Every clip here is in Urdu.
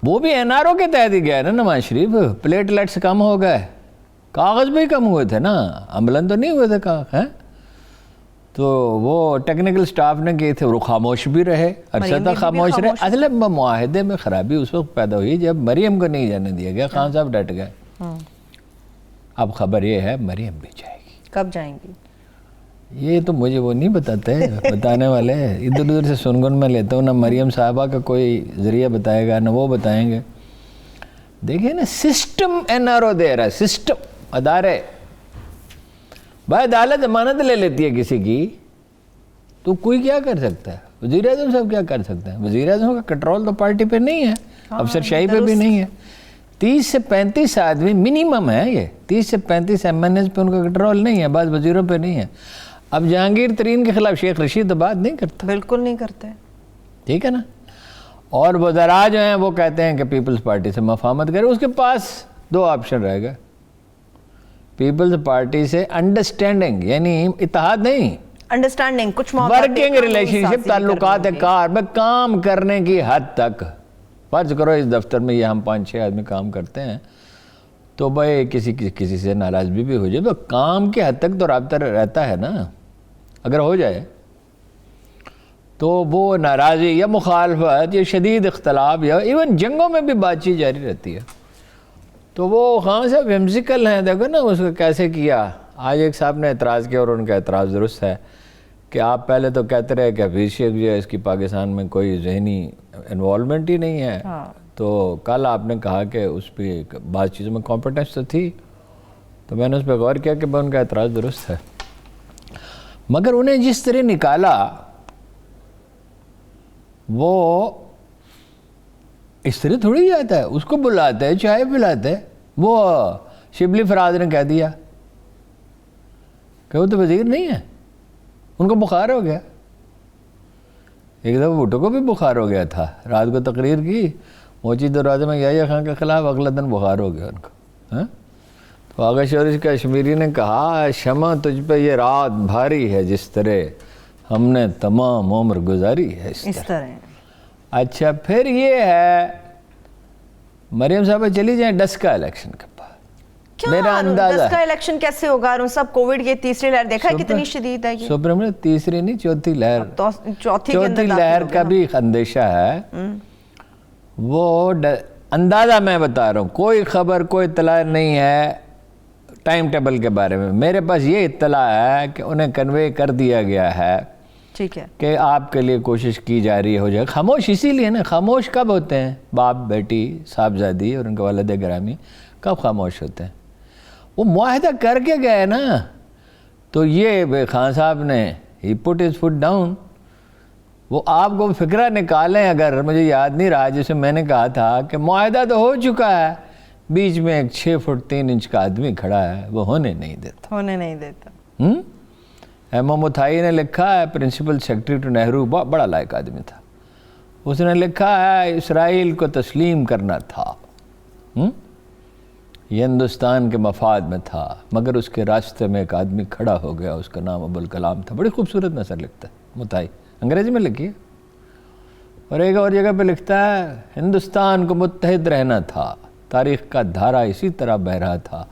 وہ بھی این آر او کے تحت ہی گیا نا نواز شریف. پلیٹلیٹس کم ہو گئے, کاغذ بھی کم ہوئے تھے نا, عملاً تو نہیں ہوئے تھے کاغذ. تو وہ ٹیکنیکل سٹاف نے کیے تھے, وہ خاموش بھی رہے, عرصہ تک خاموش رہے. اصل معاہدے میں خرابی اس وقت پیدا ہوئی جب مریم کو نہیں جانے دیا گیا, خان صاحب ڈٹ گئے. اب خبر یہ ہے مریم بھی جائے گی. کب جائیں گی یہ تو مجھے وہ نہیں بتاتے, بتانے والے ادھر ادھر سے سنگن میں لیتا ہوں. نہ مریم صاحبہ کا کوئی ذریعہ بتائے گا نہ وہ بتائیں گے. دیکھیں نا سسٹم این آر او دے رہا ہے, سسٹم ادارے. بھائی عدالت ضمانت لے لیتی ہے کسی کی تو کوئی کیا کر سکتا ہے؟ وزیر اعظم صاحب کیا کر سکتے ہیں؟ وزیر اعظم کا کنٹرول تو پارٹی پہ نہیں ہے, افسر شاہی پہ بھی نہیں ہے. 30 سے 35 آدمی منیمم ہے, یہ 30 سے 35 ایم این ایز پہ ان کا کنٹرول نہیں ہے, بعض وزیروں پہ نہیں ہے. اب جہانگیر ترین کے خلاف شیخ رشید تو بات نہیں کرتا, بالکل نہیں کرتے, ٹھیک ہے نا. اور وزراء جو ہیں وہ کہتے ہیں کہ پیپلز پارٹی سے مفاہمت کرے. اس کے پاس 2 آپشن رہے گا, پیپلز پارٹی سے انڈرسٹینڈنگ یعنی اتحاد نہیں, انڈرسٹینڈنگ, کچھ ورکنگ ریلیشن شپ, تعلقات کار میں کام کرنے کی حد تک. فرض کرو اس دفتر میں یہ ہم 5-6 آدمی کام کرتے ہیں تو بھائی کسی سے ناراضگی بھی ہو جائے تو کام کی حد تک تو رابطہ رہتا ہے نا. اگر ہو جائے تو وہ ناراضی یا مخالفت یا شدید اختلاف یا ایون جنگوں میں بھی بات چیت جاری رہتی ہے. تو وہ خان صاحب ومزیکل ہیں, دیکھو نا اس کو کیسے کیا. آج ایک صاحب نے اعتراض کیا اور ان کا اعتراض درست ہے کہ آپ پہلے تو کہتے رہے کہ حفیظ شیخ جو ہے اس کی پاکستان میں کوئی ذہنی انوالومنٹ ہی نہیں ہے, تو کل آپ نے کہا کہ اس پہ بعض چیزوں میں کمپٹنس تو تھی. تو میں نے اس پہ غور کیا کہ ان کا اعتراض درست ہے, مگر انہیں جس طرح نکالا وہ اس طرح تھوڑی جاتا ہے. اس کو بلاتے ہیں, چائے پلاتے ہیں. وہ شبلی فراز نے کہہ دیا کہ وہ تو وزیر نہیں ہے, ان کو بخار ہو گیا. ایک دفعہ بھٹو کو بھی بخار ہو گیا تھا, رات کو تقریر کی موچی دروازے میں یحییٰ خان کے خلاف, اگلا دن بخار ہو گیا ان کو. تو آغا شورش کشمیری نے کہا شمع تجھ پہ یہ رات بھاری ہے جس طرح ہم نے تمام عمر گزاری ہے اس طرح. اچھا پھر یہ ہے مریم صاحبہ چلی جائیں ڈسکا الیکشن کے بعد. میرا اندازہ ڈسکا الیکشن کیسے ہوگا؟ ارون صاحب کووڈ کی تیسری لہر دیکھا ہے کتنی شدید ہے یہ. سپریم نے تیسری نہیں چوتھی لہر, چوتھی لہر کا بھی اندیشہ ہے. وہ اندازہ میں بتا رہا ہوں, کوئی خبر کوئی اطلاع نہیں ہے ٹائم ٹیبل کے بارے میں. میرے پاس یہ اطلاع ہے کہ انہیں کنوے کر دیا گیا ہے ٹھیک ہے کہ آپ کے لیے کوشش کی جا رہی ہو جائے. خاموش اسی لیے نا, خاموش کب ہوتے ہیں باپ بیٹی صاحبزادی اور ان کے والد گرامی, کب خاموش ہوتے ہیں؟ وہ معاہدہ کر کے گئے نا. تو یہ خان صاحب نے ہی پٹ ہز فٹ ڈاؤن. وہ آپ کو فکرہ نکالیں, اگر مجھے یاد نہیں رہا, جسے میں نے کہا تھا کہ معاہدہ تو ہو چکا ہے, بیچ میں ایک 6 فٹ 3 انچ کا آدمی کھڑا ہے, وہ ہونے نہیں دیتا. ایم ایم اتھائی نے لکھا ہے, پرنسپل سیکرٹری ٹو نہرو, بڑا لائق آدمی تھا. اس نے لکھا ہے اسرائیل کو تسلیم کرنا تھا, یہ ہندوستان کے مفاد میں تھا, مگر اس کے راستے میں ایک آدمی کھڑا ہو گیا, اس کا نام ابوالکلام تھا. بڑی خوبصورت نثر لکھتا ہے متائی, انگریزی میں لکھی ہے. اور ایک اور جگہ پہ لکھتا ہے ہندوستان کو متحد رہنا تھا, تاریخ کا دھارا اسی طرح بہ رہا تھا,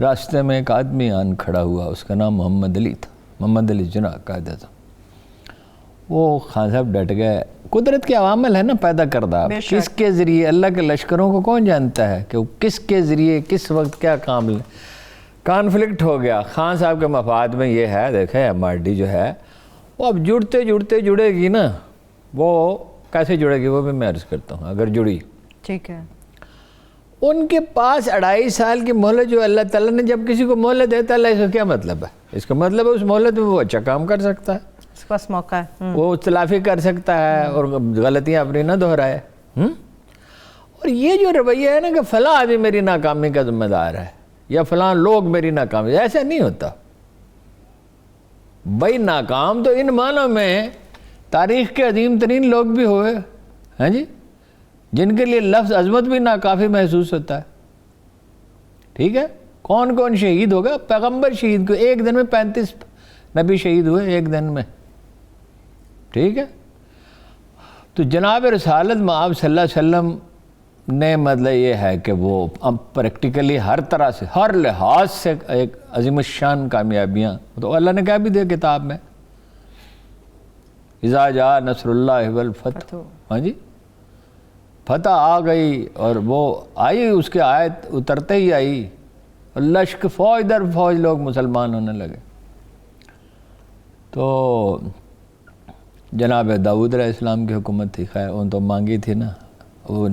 راستے میں ایک آدمی آن کھڑا ہوا, اس کا نام محمد علی تھا, محمد علی جناح قائد اعظم. وہ خان صاحب ڈٹ گئے. قدرت کے عوامل ہے نا پیدا کردہ, کس کے ذریعے, اللہ کے لشکروں کو کون جانتا ہے کہ کس کے ذریعے کس وقت کیا کام کانفلکٹ ہو گیا. خان صاحب کے مفاد میں یہ ہے, دیکھیں ایم آر ڈی جو ہے وہ اب جڑے گی نا, وہ کیسے جڑے گی وہ بھی میں عرض کرتا ہوں. اگر جڑی ٹھیک ہے, ان کے پاس 2.5 سال کی مہلت جو اللہ تعالیٰ نے جب کسی کو مہلت دیتا ہے, اس کا کیا مطلب ہے؟ اس کا مطلب ہے اس مہلت میں وہ اچھا کام کر سکتا ہے, اس کے پاس موقع ہے, وہ اختلافی کر سکتا ہے اور غلطیاں اپنی نہ دہرائے. اور یہ جو رویہ ہے نا کہ فلاں آدمی میری ناکامی کا ذمہ دار ہے یا فلاں لوگ میری ناکامی, ایسا نہیں ہوتا بھائی. ناکام تو ان معنوں میں تاریخ کے عظیم ترین لوگ بھی ہوئے ہیں جی, جن کے لیے لفظ عظمت بھی ناکافی محسوس ہوتا ہے. ٹھیک ہے, کون شہید ہوگا؟ پیغمبر شہید کو ایک دن میں 35 نبی شہید ہوئے ایک دن میں. ٹھیک ہے, تو جناب رسالت مآب صلی اللہ علیہ وسلم نے مطلب یہ ہے کہ وہ اب پریکٹیکلی ہر طرح سے ہر لحاظ سے ایک عظیم الشان کامیابیاں تو اللہ نے کیا بھی دیا کتاب میں، اذا جاء نصر اللہ والفتح، ہاں جی فتح آ گئی اور وہ آئی، اس کے آیت اترتے ہی آئی اور لشک فوج در فوج لوگ مسلمان ہونے لگے۔ تو جناب داؤد علیہ السلام کی حکومت تھی، خیر ان تو مانگی تھی نا، وہ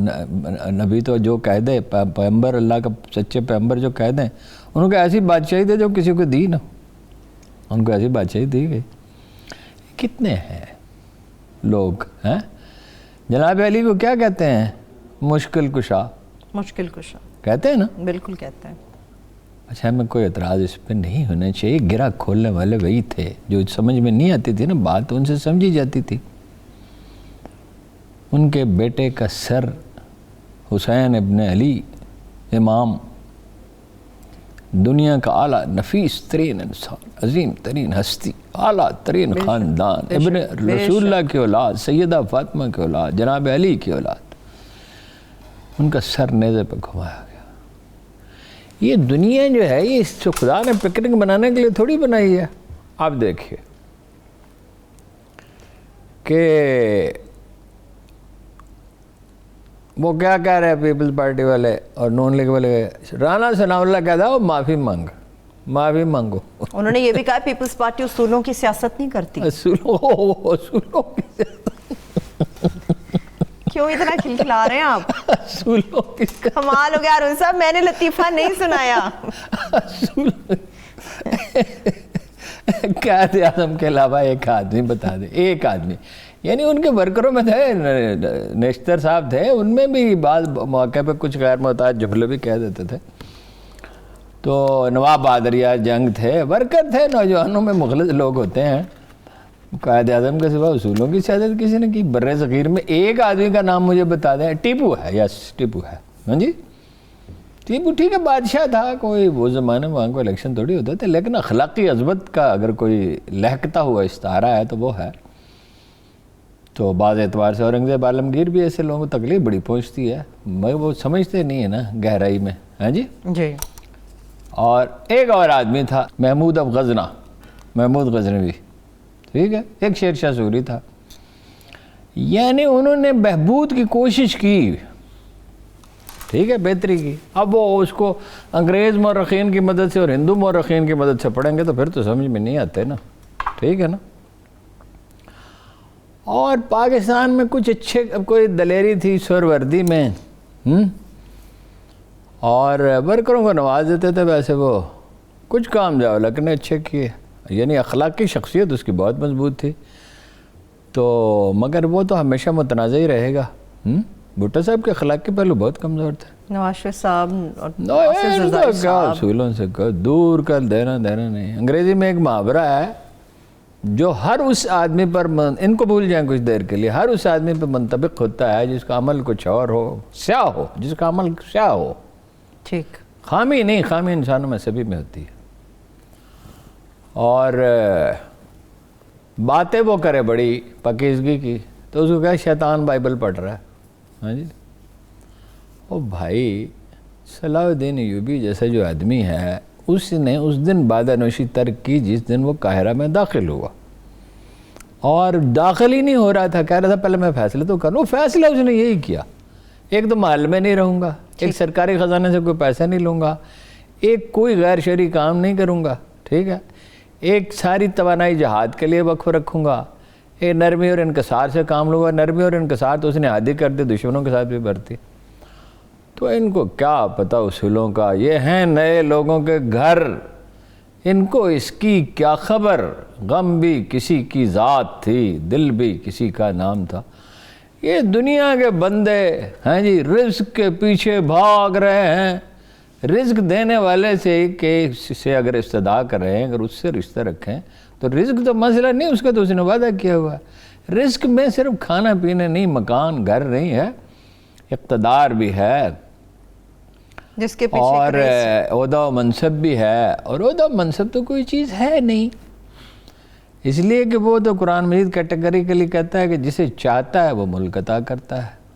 نبی تو جو کہہ دے، پیغمبر اللہ کا سچے پیغمبر جو کہہ دیں، انہوں کو ایسی بادشاہی دے جو کسی کو دی نہ، ان کو ایسی بادشاہی دی گئی۔ کتنے ہیں لوگ ہیں؟ جناب علی کو کیا کہتے ہیں؟ مشکل کشا، مشکل کشا کہتے ہیں نا؟ بالکل کہتے ہیں۔ اچھا ہمیں کوئی اعتراض اس پہ نہیں ہونا چاہیے، گرہ کھولنے والے وہی تھے جو سمجھ میں نہیں آتی تھی نا بات، ان سے سمجھی جاتی تھی۔ ان کے بیٹے کا سر حسین ابن علی امام، دنیا کا اعلیٰ نفیس ترین انسان، عظیم ترین ہستی، اعلیٰ ترین خاندان، ابن رسول اللہ کی اولاد، سیدہ فاطمہ کی اولاد، جناب علی کی اولاد، ان کا سر نیزے پہ گھمایا گیا۔ یہ دنیا جو ہے یہ اس خدا نے پکنک بنانے کے لیے تھوڑی بنائی ہے۔ آپ دیکھیے کہ وہ کیا کہہ رہے ہیں پیپلز پارٹی والے اور نون لیگ والے، رانا ثناء اللہ کہتا ہے وہ معافی مانگو۔ انہوں نے یہ بھی کہا پیپلز پارٹی اصولوں کی سیاست نہیں کرتی۔ اصولوں کی کیوں اتنا کھلکھلا رہے ہیں آپ؟ اصولوں کی کمال ہو گیا ارون صاحب، میں نے لطیفہ نہیں سنایا۔ قائد اعظم کے علاوہ ایک آدمی بتا دے، ایک آدمی، یعنی ان کے ورکروں میں تھے، نیشتر صاحب تھے، ان میں بھی بعض موقع پہ کچھ غیر محتاط جملے بھی کہہ دیتے تھے۔ تو نواب بہادریہ جنگ تھے، ورکر تھے، نوجوانوں میں مخلص لوگ ہوتے ہیں۔ قائد اعظم کے سوا اصولوں کی سیاست کسی نے کی؟ بر صغیر میں ایک آدمی کا نام مجھے بتا دیں۔ ٹیپو ہے، یس ٹیپو ہے، ہاں جی ٹیپو ٹھیک ہے بادشاہ تھا، کوئی وہ زمانے میں وہاں کو الیکشن تھوڑی ہوتے تھے، لیکن اخلاقی عظمت کا اگر کوئی لہکتا ہوا استعارہ ہے تو وہ ہے۔ تو بعض اعتبار سے اورنگزیب عالمگیر بھی ایسے لوگوں کو تکلیف بڑی پہنچتی ہے، مگر وہ سمجھتے نہیں ہے نا گہرائی میں، ہاں جی جی۔ اور ایک اور آدمی تھا محمود اب غزنہ، محمود غزنوی، ٹھیک ہے، ایک شیر شاہ سوری تھا، یعنی انہوں نے بہبود کی کوشش کی، ٹھیک ہے، بہتری کی۔ اب وہ اس کو انگریز مورخین کی مدد سے اور ہندو مورخین کی مدد سے پڑھیں گے تو پھر تو سمجھ میں نہیں آتے نا، ٹھیک ہے نا۔ اور پاکستان میں کچھ اچھے، کوئی دلیری تھی سور وردی میں، اور ورکروں کو نواز دیتے تھے، ویسے وہ کچھ کام جاؤ لیکن اچھے کیے، یعنی اخلاقی شخصیت اس کی بہت مضبوط تھی۔ تو مگر وہ تو ہمیشہ متنازع ہی رہے گا۔ بھٹو صاحب کے اخلاقی پہلو بہت کمزور تھے۔ نواز شریف صاحب اور کیا اصولوں سے دور کر دینا نہیں۔ انگریزی میں ایک محاورہ ہے جو ہر اس آدمی پر، ان کو بھول جائیں کچھ دیر کے لیے، ہر اس آدمی پہ منطبق ہوتا ہے جس کا عمل کچھ اور ہو، سیاہ ہو، جس کا عمل سیاہ ہو، ٹھیک، خامی نہیں، خامی انسانوں میں سبھی میں ہوتی ہے۔ اور باتیں وہ کرے بڑی پاکیزگی کی تو اس کو کہا شیطان بائبل پڑھ رہا ہے، ہاں جی۔ او بھائی صلاح الدین ایوبی جیسا جو آدمی ہے، اس نے اس دن بادہ نوشی ترک کی جس دن وہ قاہرہ میں داخل ہوا، اور داخل ہی نہیں ہو رہا تھا، کہہ رہا تھا پہلے میں فیصلہ تو کروں، فیصلہ اس نے یہی کیا، ایک تو محل میں نہیں رہوں گا، ایک سرکاری خزانے سے کوئی پیسہ نہیں لوں گا، ایک کوئی غیر شرعی کام نہیں کروں گا، ٹھیک ہے، ایک ساری توانائی جہاد کے لیے وقف رکھوں گا، ایک نرمی اور انکسار سے کام لوں گا۔ نرمی اور انکسار تو اس نے عادی کر دی، دشمنوں کے ساتھ بھی برتی۔ تو ان کو کیا پتہ اصولوں کا، یہ ہیں نئے لوگوں کے گھر، ان کو اس کی کیا خبر، غم بھی کسی کی ذات تھی، دل بھی کسی کا نام تھا۔ یہ دنیا کے بندے ہیں جی، رزق کے پیچھے بھاگ رہے ہیں، رزق دینے والے سے اگر استدعا کریں، اگر اس سے رشتہ رکھیں تو رزق تو مسئلہ نہیں، اس کا تو اس نے وعدہ کیا ہوا ہے۔ رزق میں صرف کھانا پینا نہیں، مکان گھر نہیں ہے، اقتدار بھی ہے، جس کے پیچھے اور عہدہ و منصب بھی ہے، اور عہدہ و منصب تو کوئی چیز ہے نہیں، اس لیے کہ وہ تو قرآن مجید کیٹیگریکلی کہتا ہے کہ جسے چاہتا ہے وہ ملک عطا کرتا ہے۔